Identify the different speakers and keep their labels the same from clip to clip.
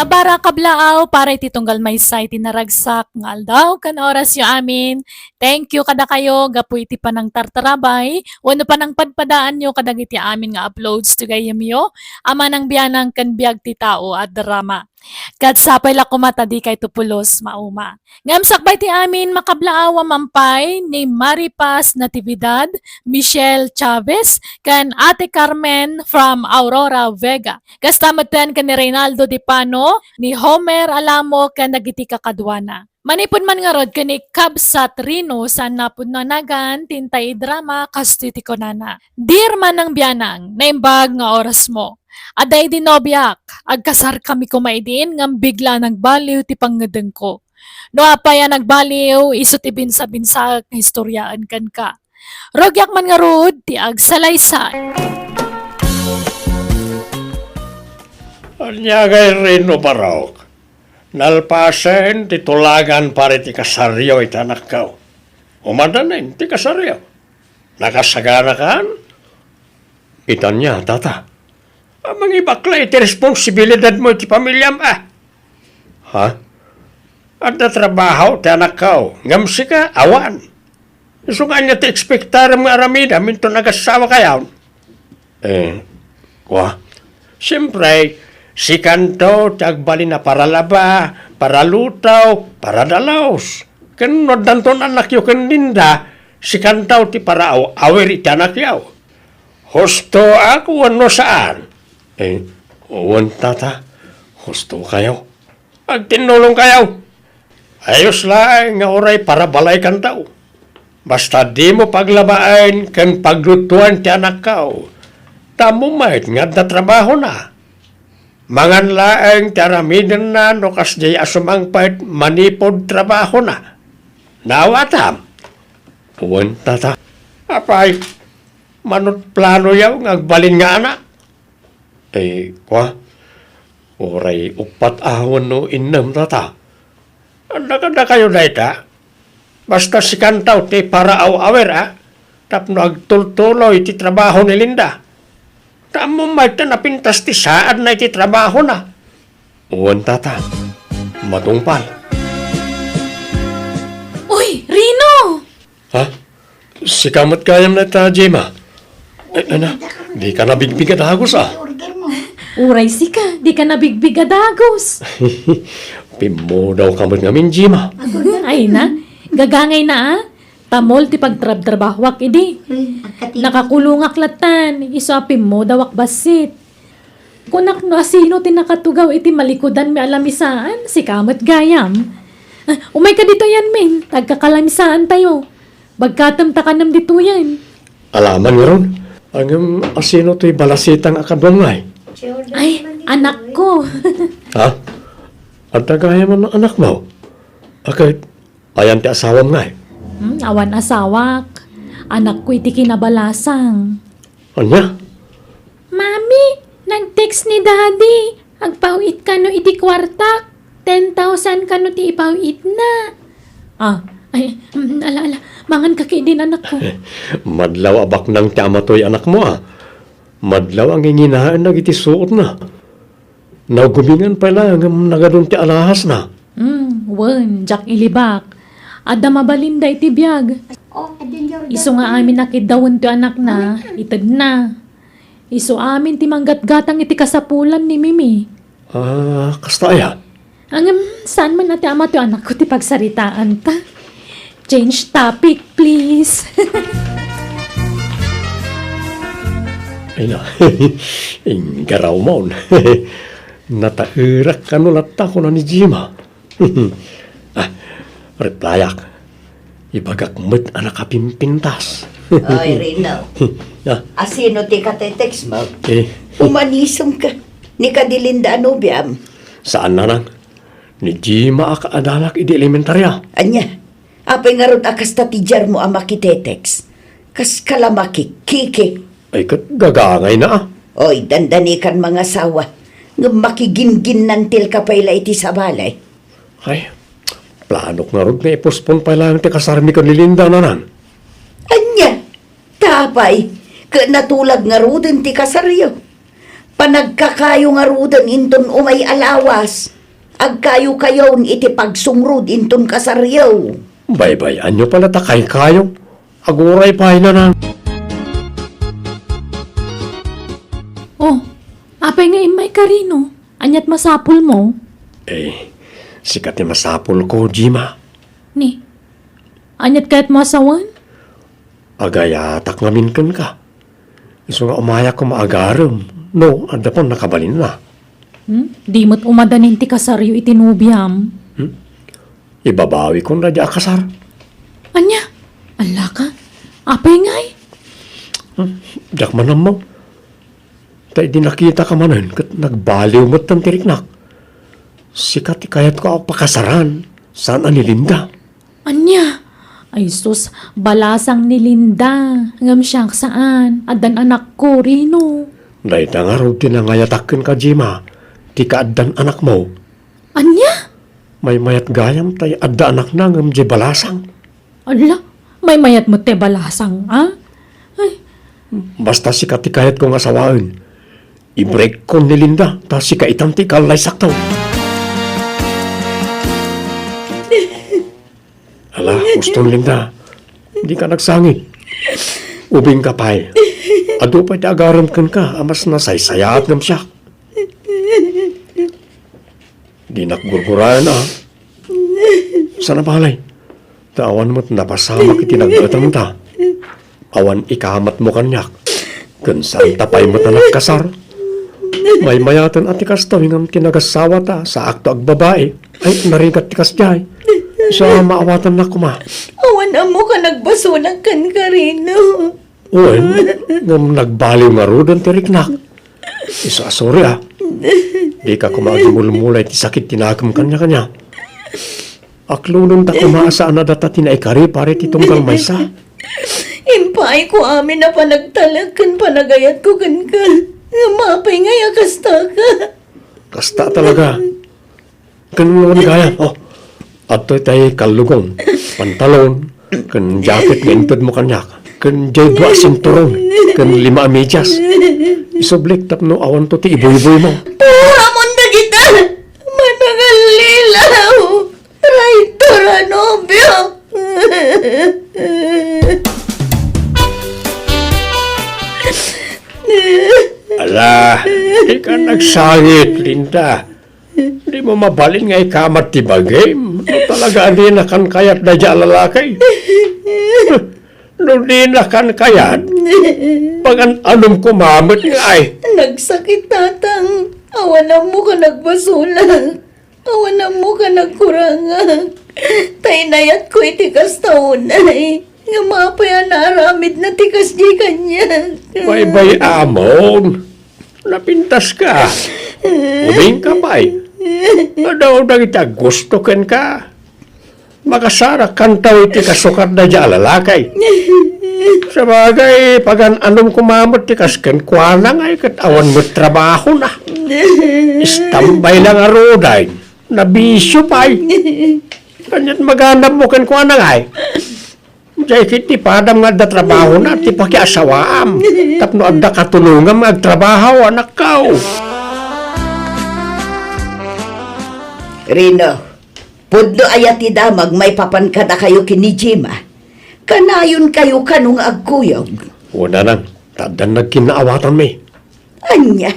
Speaker 1: Nabara kablaaw para iti tunggal may say tinaragsak nga aldaw kan oras yo amin. Thank you kada kayo gapu iti panang tartarabay. Wano panang padpadaan nyo kadag iti amin nga uploads to gayem yo. Ama ng biyanang kan biag ti tao at drama. Kat sapay la kumata di kay tupulos mauma. Ngamsak ba ti amin makablaaw mampay ni Maripas Natividad, Michelle Chavez, kan Ate Carmen from Aurora Vega. Kastamatan kan ni Reynaldo Di Pano, ni Homer Alamo kan nagiti kakadwana. Manipod man nga rod kani Kabsat Rino sa napod na nagan tintay drama kastiti ko nana. Dear man ng biyanang, naimbag nga oras mo. Aday di nobyak, agkasar kami kumaidin ngam bigla nagbaliw ti pangngadeng ko. No apaya nagbaliw, iso ti binsa-binsa nga historyaan kan ka. Rogyak man nga rod, ti agsalaysay.
Speaker 2: Anyagay rin no barok. Nalpasen ti tulagan pare ti kasaryo itanak kao. Umadanin ti kasaryo. Nakasagana kan? Itan niya, tata. Amang ibakla iti responsibilidad mo iti pamilyam Ha? At na trabaho ti anak kao. Ngamsi ka, awan. So nga niya ti ekspektar mga aramida minto nagasawa kayaw. Siyempre, si kanto tagbali na para laba, para lutaw, para dalaos. Kanunod danton anak yo kaninda, si kantaw ti para awer iti anak yaw. Husto ako ano saan? Uwan tata, husto kayo. Agtinulong kayo. Ayos lang nga oray para balay kantaw. Basta di mo paglabaan kan paglutuan ti anak kao. Tamo mait nga na trabaho na. Mangan laeng taramidan na no kasjay asumangpait manipod trabaho na. Nawatam. Uwan tata. Apay, manot plano yaw ngagbalin nga anak. Oray upat ahon no innam tata. Anda kayo dayta. Basta si kantaw ti para awer tapno agtultuloy ti trabaho ni Linda. Tamo may napintas ti saan na iti trabaho na. Uwan tata, matungpal.
Speaker 1: Uy, Rino!
Speaker 2: Ha? Si kamot kayam na ta, Jema. Di ka nabigbigad hagos
Speaker 1: Uray sika, di ka nabigbig adagos.
Speaker 2: Pimo daw kamot ngamin, Jema.
Speaker 1: Ay na, gagangay na Tamol ti pagtrabahwak idi. Nakakulungak latan, isapim mo dawak basit. Kunak no asino ti nakatugaw iti malikodan mi alamisaan, si kamot gayam. Umay ka dito yan, min. Tagkakalamisaan tayo. Bagkatam takanam dito yan.
Speaker 2: Alaman nga ron. Ang asino to'y balasitang akadwangay.
Speaker 1: Ay, anak ko.
Speaker 2: Ha? Ang tagaya man ng anak mo. Akit, ayan ti asawam nga
Speaker 1: Awan asawak. Anak ko iti kinabalasang.
Speaker 2: Anya?
Speaker 1: Mami, nag-text ni Daddy. Agpawit ka no iti kwarta. 10,000 ka no ti ipawit na. Ala, mangan ka kay din anak ko.
Speaker 2: Madlaw abak ng tiyama to'y anak mo Madlaw ang inginahan na iti suot na. Nagumingan pala ang nagadun ti alahas na.
Speaker 1: Wen, jak ilibak. Ada mabalinda iti biyag. Iso nga amin nakidawon ti anak na, itad na. Iso amin ti manggat-gatang iti kasapulan ni Mimi.
Speaker 2: Kastaya?
Speaker 1: Saan man nati ama ti anak ko ti pagsaritaan ta? Change topic, please.
Speaker 2: Ay na, ingaraw mo. Natairak ka no latta ko na ni Jima. Replyak, ibagak mo't anak kapimpintas.
Speaker 3: Ay, Rino. Asino ti katetext mo? Umanisong ka. Ni Kadilinda Anubiam.
Speaker 2: Saan na nang? Ni Jima akaadalak idi elementarya.
Speaker 3: Anya, apay nga ron akas tatijar mo ang makitetext. Kas kalamaki, kiki.
Speaker 2: Ay gagangay na
Speaker 3: Oy, dandanikan mga sawa. Nga makigingin nantil ka pa ila iti sa balay.
Speaker 2: Ay, planok nga ron nga ipospon pa lang ti kasarmi ka ni Linda na nan.
Speaker 3: Anya, tapay, ka natulag nga ron ti kasaryo. Panagkakayo nga rudan inton umay alawas. Agkayo-kayon iti pagsungrod inton kasaryaw.
Speaker 2: Baybayan nyo pala takay kayo. Aguray pa na na.
Speaker 1: Oh, apay nga imay karino. Anyat masapul mo.
Speaker 2: Sikat ni masapol ko, Jima.
Speaker 1: Ni, anyat kahit masawan?
Speaker 2: Agayatak ngamin kan ka. Iso nga umaya ko maagaram. No, anda pong nakabalin na.
Speaker 1: Di mo't umadanin ti kasaryo itinubyam.
Speaker 2: Ibabawi ko na di akasar.
Speaker 1: Anya, ala ka. Apay ngay.
Speaker 2: Diyak man mo. Tay di nakita ka manan kat nagbaliw mo't ng tiriknak. Sikat kayat ko ako pakasaran. Saan ani Linda?
Speaker 1: Anya, ay sus, balasang ni Linda. Ngam siyang saan. Adan anak ko, Rino.
Speaker 2: Dahil na nga rin tinangayatakin ka, Jima. Di ka addan anak mo.
Speaker 1: Anya?
Speaker 2: May mayat gayam tay adda anak na ngam di balasang.
Speaker 1: Ala, may mayat mo te balasang, ah? Ay,
Speaker 2: Basta si katikayat kong asawaan. I-break ko ni Linda. Ta si kaitanti kalay saktaw. Ala, gusto Linda. Hindi ka nagsangit. Ubing ka pa eh. Ado pa'y agaran kan ka. Amas nasaysayaat ngam siya. Di nakgurgurayan na. Sana balay. Tawan mo't napasama kiti naggatang ta. Awan ikamat mo kanyak. Gansan tapay mo't na nakasar. May mayatan at tikas to hingam tinagasawa ta sa akto ag babae. Ay, narigat tikas jay. Sa maawatan na kuma.
Speaker 3: Awan na mo ka nagbasunan kan karino.
Speaker 2: Uwan, ngam nagbaliw nga rudan tiriknak. Isa sorry ah. Di ka kumagimulmulay ti sakit tinagam kanya-kanya. Aklunong ta kumaasaan na data tinaikari pare titunggal maysa.
Speaker 3: Impay ko amin na panagtalag kan panagayat ko kan ka. Mapay nga yakasta ka.
Speaker 2: Kasta talaga. Ganun naman gaya. Oh, ato tayo kalugong, pantalon, kan jacket nga intod mo kanyak, kan jay dua sinturon, kan 5 medyas. Isoblik tapno awan to ti iboy-iboy mo.
Speaker 3: Pura mo na kita. Managal lilaw. Traitor nobyo.
Speaker 2: Ala, di ka nagsangit, Linda. Di mo mabalin nga ikamat ti bagay. No talaga di na kan kayat na dya lalakay. No di na kan kayat. Pagan anong kumamit nga ay.
Speaker 3: Nagsakit tatang. Awan mo ka nagbasula. Awan mo ka nagkuranga. Tainayat ko itikas taunay. Nga mapaya naramid na tikas di kanya.
Speaker 2: Bay-bay amon. Napintas ka. Uming ka bay. Adaw na kita gusto ken ka. Makasara kantaw iti kasukat na dya lalakay. Sa bagay, pagan anong kumamot ti kasken kuana nga kat awan mo trabaho na. Istambay lang aroday. Nabisyo pa'y. Kanyat maganap mo ken kuana nga ay. Jay kiti padam nga da trabaho na ti pakiasawaam. Tapno adda katulungam agtrabaho anak kao.
Speaker 3: Rino, pudno ayat ti damag may papan ka na kayo kini Jima. Kanayon kayo kanong agkuyog.
Speaker 2: Una nang, tadan nagkinaawatan may.
Speaker 3: Anya,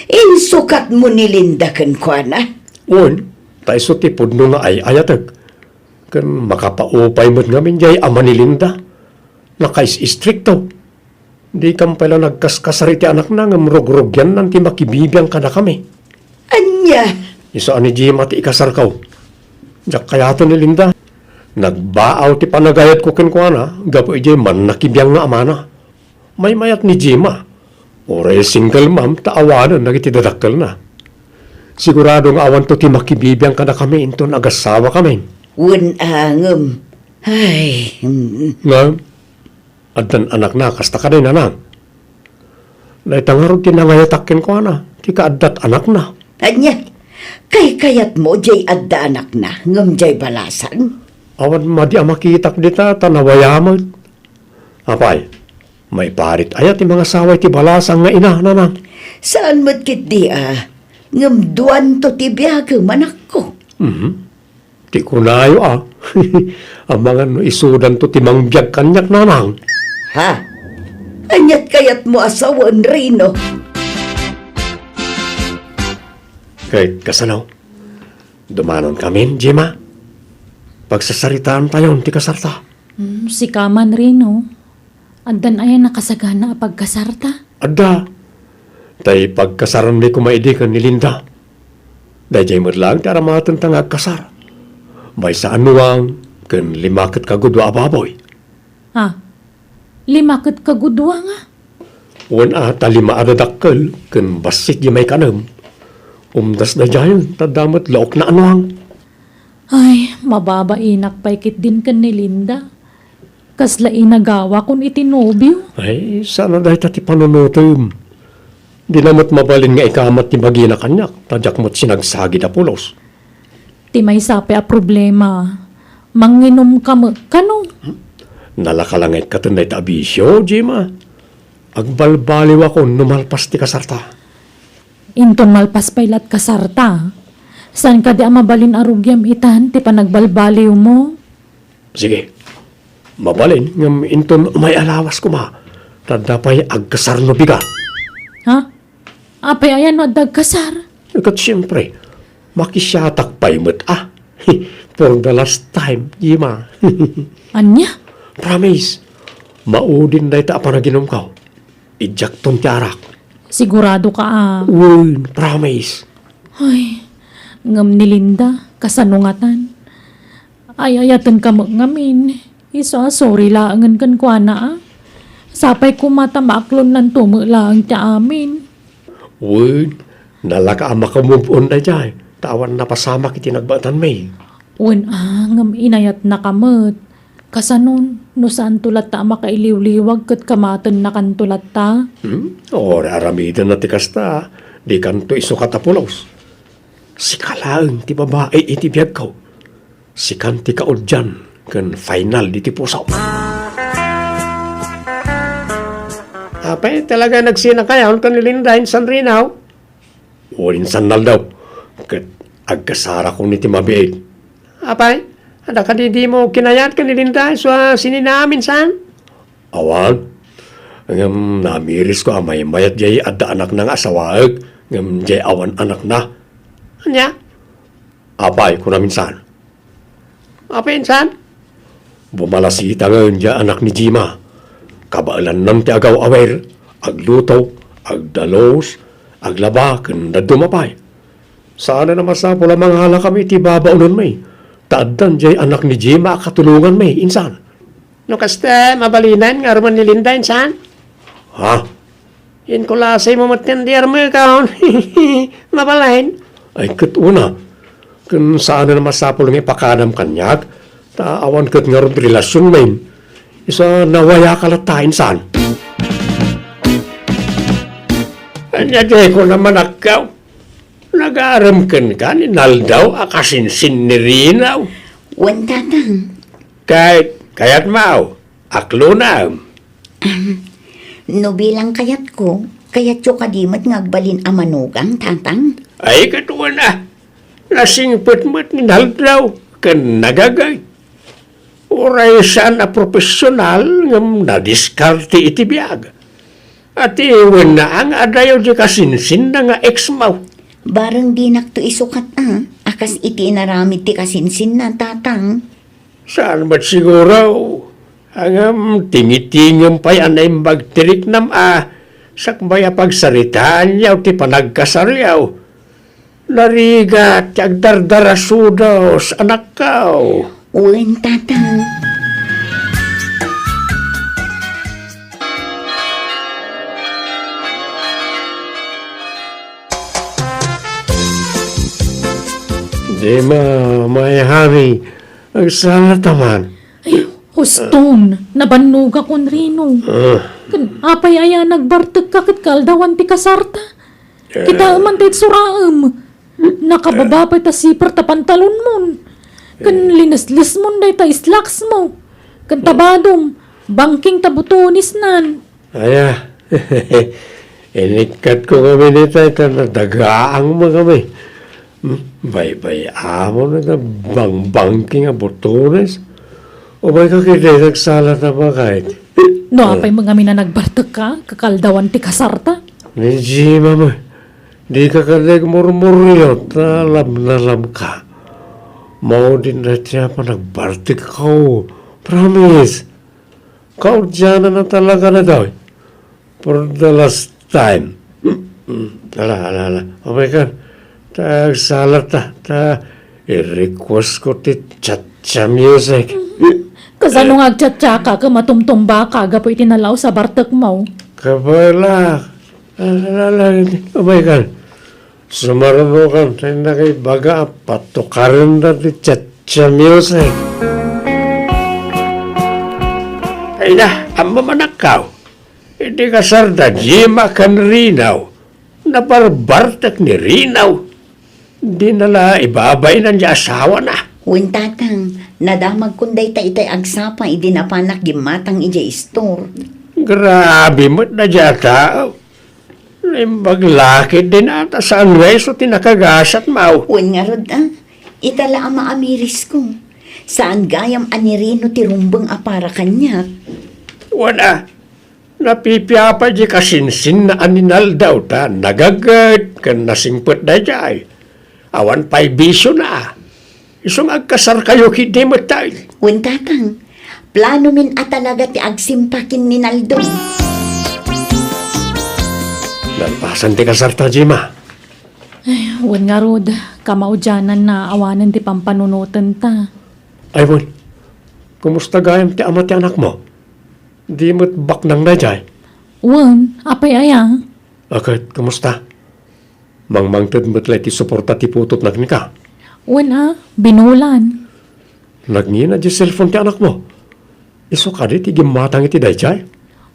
Speaker 3: insukat mo ni Linda kan kuana.
Speaker 2: Un, taiso ti pudno nga ay ayatag. Kan makapaupay mo't ngamin jay ama ni Linda. Nakais-istrikto. Di kam pala nagkaskasari ti anak na ngam rog-rogyan nanti makibibiyang ka na kami.
Speaker 3: Anya,
Speaker 2: Isa ani Jima ti ikasar kaw. Diyak kayato ni Linda. Nagbaaw ti panagayat ko kenkwana. Gapo ijay man nakibiyang nga amana. May mayat ni Jima. Oray single mom taawanan nagitidadakkel na. Sigurado nga awan to ti makibibiyang ka na kami into nagasawa kami.
Speaker 3: unangem. Ay,
Speaker 2: Nga, adan anak na kasta ka rin anak. Naitangarog tinangayatakin ko ana. Ti kaadat anak na.
Speaker 3: anya, kay kayat mo jay adda anak na, ngem jay balasan.
Speaker 2: Awan madi amakitak dita tanawayamag. Apay, May parit ayat ti mga saway ti balasang nga ina, nanang.
Speaker 3: Saan mo't kit di ngam duwan to ti biyag manak ko.
Speaker 2: Ti kunayo Ang mga no isudan to ti mangbiyag kanyak, nanang.
Speaker 3: Ha? Anyat kayat mo asawan Rino.
Speaker 2: Kay kasanaw, dumanon kami, Jima. Pagsasaritaan tayo ti kasarta.
Speaker 1: Si Kaman Rino. Andan ayan nakasagana pagkasarta.
Speaker 2: Adda, tay pagkasaran mi kumaidikan ni Linda. Dahil mo lang ti aramatan tang agkasar. May sa anuang, kan limakit kagudwa ababoy.
Speaker 1: Ha? Limakit kagudwa nga.
Speaker 2: Wan ata lima adadakkel, kan basit di may kanam. Umdas na jayon, tadamat laok na anuang.
Speaker 1: Ay, mababainak paikit din kan ni Linda. Kasla inagawa kun itinobyo.
Speaker 2: Ay, sana dahil tati panunutom. Di namat mabalin nga ikamat ti bagina kanyak, tadyak mo't sinagsagi na pulos.
Speaker 1: Ti may sapi a problema. Manginom ka mo. Kano?
Speaker 2: Nalakalangit ka tunay ta abisyo, Jima. Agbalbaliw ako numalpas ti kasarta.
Speaker 1: Inton malpas pailat kasarta. San ka di mabalin arugyam itan ti panagbalbaliw mo?
Speaker 2: Sige, mabalin ngam inton may alawas ko ma. Tadapay agkasar no biga.
Speaker 1: Ha? Apay ayan no dagkasar.
Speaker 2: Kat siyempre, makisyatak pa'y mo't For the last time, Jima.
Speaker 1: Anya?
Speaker 2: Promise, maudin na ita panaginom ka. Ijak tong tiarak.
Speaker 1: Sigurado ka
Speaker 2: Uy, promise.
Speaker 1: Ay, ngam ni Linda, kasanungatan. Ay, ayatan ka mo ngamin. Iso, sorry laangan kan kwa na Sapay ko mata maaklon ng tumulaang tiya amin.
Speaker 2: Uy, nalaka ama ka move on na dyan. Tawan na pasama kiti nagbatan may.
Speaker 1: Wen ngam inayat na kamot. Kasanon, no saan tulat ta makailiw-liwag kat kamatan na kan tulat ta?
Speaker 2: O, aramidan na ti kasta. Di kanto iso katapulos. Si kalaang ti babae iti biyag ko. Si kanti kaudyan kan final di ti pusaw. Apay, talaga nagsina kayaon kan nilindahin san rinaw. O, insan nal daw. Kat agkasara ko ni ti mabiig. Apay, ada ka di mo kinayat ka nilindahin sa sininamin san? Awan. Ngam namiris ko amay mayat jay adda anak ng asawag. Ngam jay awan anak na. Anya? Apay ko namin san. Apay insan? Bumalasita ngayon jay anak ni Jima. Kabaalan nam ti agaw awer. Agluto, agdalos, aglaba, kanda dumapay. Sana na masapo lamang hala kami ti babaunon may. Taaddan jay anak ni Jima katulungan may insan. No kaste, mabalinan nga ruman ni Linda insan? Ha? In ko lasay mo matindiar mo kaon. Mabalain. Ay, katuna. Kung saan na masapol ng ipakadam kanyag, taawan kat nga rin relasyon main. Isa nawaya kalatain saan. Anya de ko naman akaw. Nag-aaram ka ni Naldaw akasinsin ni Rinaw.
Speaker 3: Wan tatang.
Speaker 2: Kayat mau, aklo na.
Speaker 3: No bilang kayat ko, kayat yo kadimat ngagbalin amanugang tatang.
Speaker 2: Ay katuwa na. Nasingpot-mot ni Naldaw kan nagagay. Uray siya na profesional ng nadiskarte iti biyag. At iwan na ang adayaw di kasinsin na nga ex-maw.
Speaker 3: Barang di nakto isukat akas iti naramid ti kasinsin na tatang.
Speaker 2: Saan ba't siguro? Ang tingitingam pa'y anay magtirik nam sakbaya pagsaritaan yaw ti panagkasaryaw. Narigat agdardarasudos anak kao.
Speaker 3: Uwin tatang.
Speaker 2: Di may hari. Ang sana taman.
Speaker 1: Ay, huston, nabanuga kon Rino. Kan apay aya nagbartag kakit kaldawan ti kasarta. Kita man tit suraem. Nakababa pa ta sipar ta pantalon mon. Kan linaslis mon day ta slacks mo. Kan tabadom, bangking tabutonis nan.
Speaker 2: Aya, inikat ko kami nito, ito na dagaang mo kami. Bay-bay, amo na na bang-bangking ang botones. O may kakita, nagsala na ba kahit?
Speaker 1: No, apay mga na nagbartag ka, kakaldawan ti kasarta.
Speaker 2: Medyo, mama, di ka kalig murmuryo, nalam ka. Mau din na siya pa nagbartik ko. Promise. Kau dyan na talaga na daw. For the last time. Ala. Oh my God. Salat ta. I-request ko ti cha music.
Speaker 1: Kasano nga agtsatsaka ka matumtumba ka gapo itinalaw sa bartak mo.
Speaker 2: Kabala. Ala. Oh my God. Sumarunukan tayo na kay baga. Patukarin na ti cha music. Ay na, ang mamanakaw. Hindi ka sarda, Jima kan Rinaw. Nabarbartak ni Rinaw. Di nala ibabay na niya asawa na.
Speaker 3: Wen tatang, nadamag kunday ta itay agsapa, idinapanak gimatang ija istor.
Speaker 2: Grabe mo't na diya tao. Baglaki din ata sa anweso tinakagasat mau.
Speaker 3: Wen nga rod itala ang maamiris ko. Saan gayam anirino ti rumbang apara kanya.
Speaker 2: Wala. Napipiyapa di kasinsin na aninal daw ta. Nagagad kan nasingpot na jay. Awan pa'y bisyo na. Isong agkasar kayo hindi mo tayo.
Speaker 3: Wen tatang, plano min atalaga ti agsimpakin ni Naldo.
Speaker 2: Nalpasan ti kasar ta, Jima.
Speaker 1: Wan nga rod, kamaudyanan na awanan ti pampanunutan ta.
Speaker 2: Ay, Bon, kumusta gayam ti ama ti anak mo? Di mo't baknang na jay.
Speaker 1: Wan, apay aya.
Speaker 2: Akit, kumusta? Mangmangtad mo't lay ti suporta ti putot nagnika.
Speaker 1: Wan binulan.
Speaker 2: Nagngina di cellphone ti anak mo. Iso ka di ti gimatang iti day jay.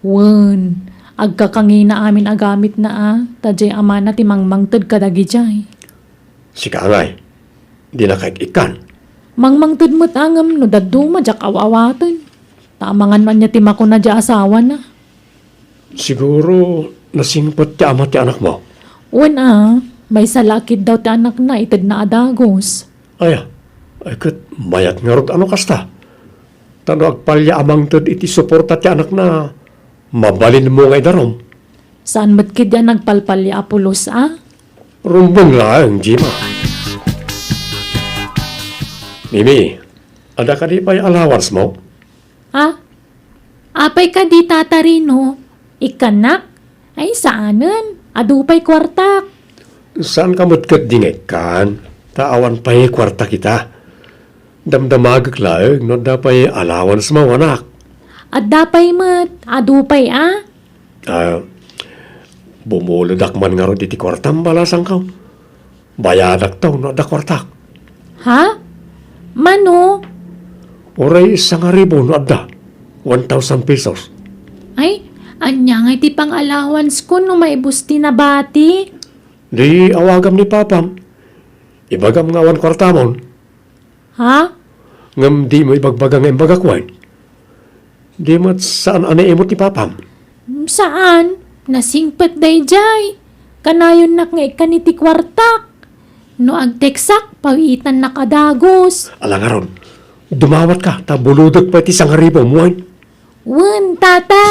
Speaker 1: Wan, agkakangina amin agamit na tajay ama na ti mangmangtad kadagi jay.
Speaker 2: Sika angay, di na kahit ikan.
Speaker 1: Mangmangtad mo't angam no daduma jak awawatan. Tamangan man niya ti mako na di asawa na.
Speaker 2: Siguro nasingpot ti ama ti anak mo.
Speaker 1: Wan may salakid daw ti anak na itad na adagos.
Speaker 2: Ay kat mayat nga rod ano kasta. Tano agpalya amang tad iti suporta ti anak na mabalin mo ngay darom.
Speaker 1: Saan matkid yan nagpalpalya apulos
Speaker 2: Rumbong lang, Jima. Mimi, ada ka di pa'y allowance mo?
Speaker 1: Apay ka di tatarino. Ikanak? Ay saanan? Adupay kwartak.
Speaker 2: Saan ka matkat dingay kan? Taawan pa'y kwarta kita. Damdamagak laeng no da pa'y allowance mo, anak.
Speaker 1: At dapay mat. Adupay
Speaker 2: Bumuludak man nga ro iti kwartam balasang ka. Bayadak taw no da kwartak.
Speaker 1: Mano?
Speaker 2: Oray 1,000 no da. 1,000 pesos.
Speaker 1: Ay, anya nga iti pang allowance ko no maibusti na bati.
Speaker 2: Di awagam ni papam. Ibagam nga 1 kwartamon. Ngam di mo ibagbaga nga imbagakwan. Di mo't saan anaimot ni papam.
Speaker 1: Saan? Nasingpet day jay. Kanayon nak nga ikaniti kwartak. No agteksak, pawitan na kadagos.
Speaker 2: Alangaron, dumawat ka, tabuludag pa iti 1,000 muwan.
Speaker 1: Wan, tata.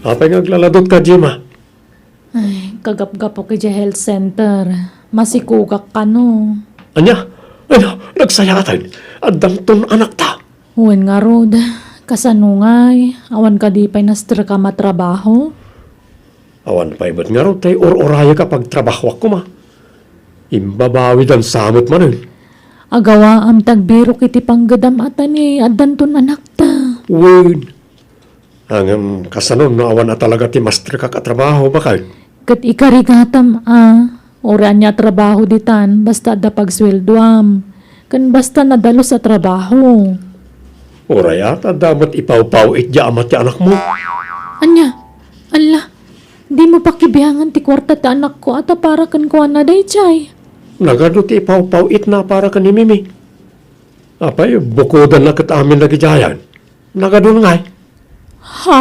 Speaker 2: Apay ngaglaladot ka, Jima.
Speaker 1: Ay, kagap-gapo kay health center. Masikugak ka no.
Speaker 2: Anya, nagsayatan. Adang ton anak ta.
Speaker 1: Wan nga rod. Kasanungay. Awan ka di pa'y nastra ka matrabaho.
Speaker 2: Awan pa iba't nga ro, tay or-oraya ka pag trabaho ako ma. Imbabawi dan samot manin.
Speaker 1: Agawa am tagbiro kiti panggadam atan ni adan ton anak ta.
Speaker 2: Win. Ang kasanon no awan na talaga ti master ka katrabaho bakal.
Speaker 1: Kat ikarigatam oran niya trabaho ditan basta da pagsweldoam. Kan basta nadalo sa trabaho.
Speaker 2: Oraya ta damat ipaw-paw itya amat ti anak mo.
Speaker 1: Anya? Allah, Di mo pa kibiyangan ti kwarta ti anak ko ata para kan kuha na day chay.
Speaker 2: Nagado ti paw-pawit na para ka ni Mimi. Apay, bukodan na kat amin lagi jayan. Nagado na nga.
Speaker 1: Ha?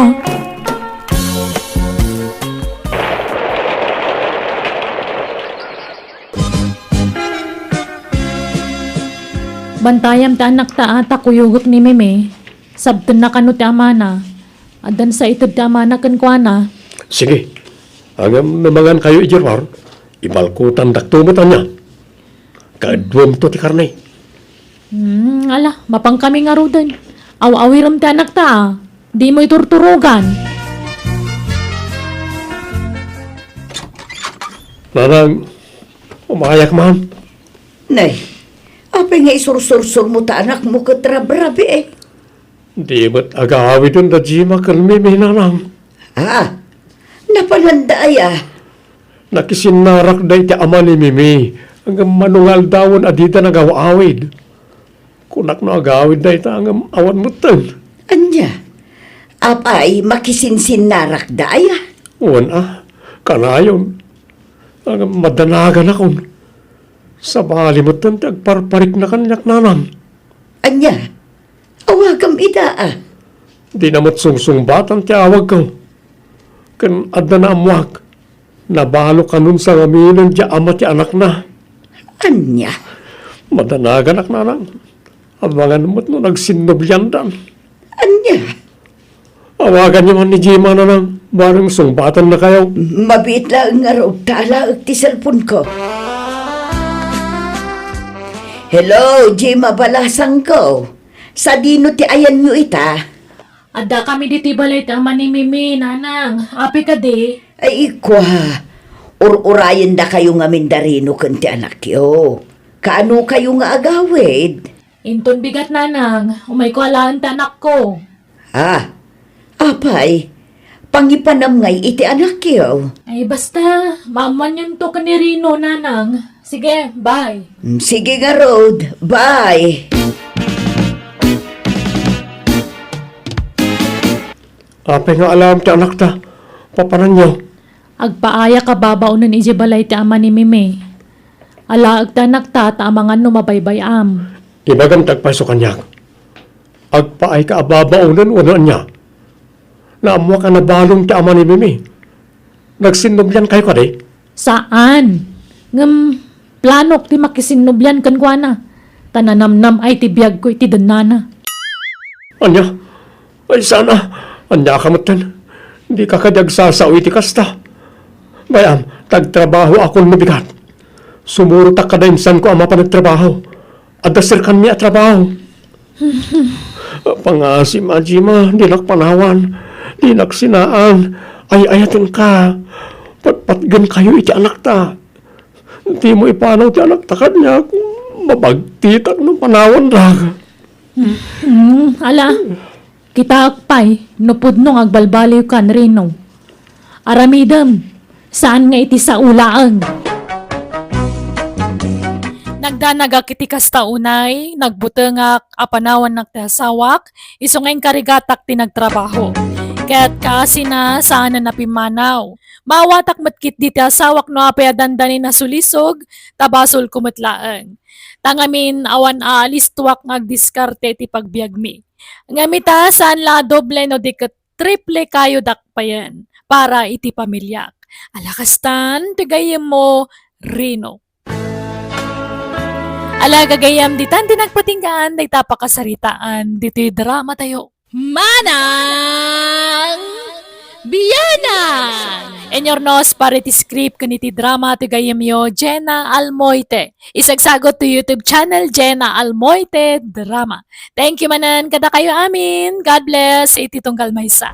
Speaker 1: Bantayam ta anak ta ata kuyugok ni Meme. Sabton na kano ti amana. Adan sa ito ti amana kan kuana.
Speaker 2: Sige, ang namangan kayo ijarwar, ibalkutan daktumotan niya. Kaadwam to ti karnay.
Speaker 1: Ala, mapang kami nga rodan. Aw-awiram ti anak ta. Di mo iturturugan.
Speaker 2: Nanang, umayak man.
Speaker 3: Nay, apay nga isursur-sur mo ta anak mo katrabrabi eh.
Speaker 2: Di ba't agawi dun da Jima kan Mimi nanang.
Speaker 3: Ah, napananda ay
Speaker 2: Nakisinarak da iti ama ni Mimi. Hanggang manungal dawon adita nagawawid. Kunak na agawid da ita hanggang awan mutan.
Speaker 3: Anya, apay makisinsin narak da ay
Speaker 2: Uwan kanayon. Hanggang madanagan akon. Sa bali mutan ti agparparik na kanyak nanang.
Speaker 3: Anya, awagam ida
Speaker 2: Di namat sungsung-batan ti awag ko. Kan adda na amuak. Nabalo ka nun sa ngaminan ti ama ti anak na.
Speaker 3: Anya,
Speaker 2: Madanagan ak nanang. Abangan mo't no nagsinubyan dan.
Speaker 3: anya,
Speaker 2: Awagan niyo man ni Jima nanang. Barang sungbatan na kayo.
Speaker 3: mabit lang nga raw tala ti cellphone ko. Hello, Jima Balasang ko. Sa dino ti ayan nyo ita?
Speaker 1: Ada kami diti balay ti ama ni Mimi, nanang. Api ka di.
Speaker 3: Ay ikwa, ur-urayan da kayo nga mindarino kan ti anak yo. Kaano kayo nga agawid?
Speaker 1: Inton bigat nanang. Umay ko alaan ti anak ko.
Speaker 3: Apay, pangipanam ngay iti anak yo.
Speaker 1: Ay basta, maman yun to kanirino, nanang. Sige, bye.
Speaker 3: Sige nga, Rod. Bye.
Speaker 2: Apay nga alam ti anak ta. Papanan niyo.
Speaker 1: Agpaaya ka babaunan ije balay ti ama ni Mimi. Ala agtanak ta amangan no mabaybayam.
Speaker 2: Ibagam tagpaso kanyak. Agpaay ka ababaunan unan niya. Naamuha ka na balong ti ama ni Mimi. Nagsinubyan kayo ka di?
Speaker 1: Saan? Ngam planok ti makisinubyan kan kuana. Tananamnam ay ti biyag ko iti danana.
Speaker 2: Anya? Ay sana. Anya ka matan. Hindi ka kadagsasaw iti kasta. Bayam, tagtrabaho akong mabigat. Sumuro ta kadainsan ko ama pa nagtrabaho. At dasir kan niya trabaho. Pangasim, Ajima, di nakpanawan. Di naksinaan. Ay ayatin ka. Patpatgan kayo iti anak ta. Di mo ipanaw ti anak ta kanya. Mabagtitak ng panawan raga.
Speaker 1: Ala, kita akpay, nupod nung agbalbaliw kan rino. Aramidam, saan nga iti sa ulaang? Nagdanaga kiti kasta unay, nagbutengak apanawan nagtasawak, isungeng karigatak tinagtrabaho. Kaya't kasi na saan na napimanaw. Mawatak matkit di asawak no apayadandanin na sulisog, tabasol kumatlaan. Tangamin awan aalis tuwak ngagdiskarte ti pagbiagmi. Ngamita saan la doble no di triple kayo dakpayan para iti pamilyak. Alakastan, tigayem mo, Rino. Ala gagayam ditan di nagpatinggaan, day tapakasaritaan, dito'y drama tayo. Manang Biyanan! Enyornos parity script kaniti drama ti gayem yo Jenna Almoite. Isagsagot to YouTube channel Jenna Almoite Drama. Thank you manan kada kayo amin. God bless. Iti tunggal maysa.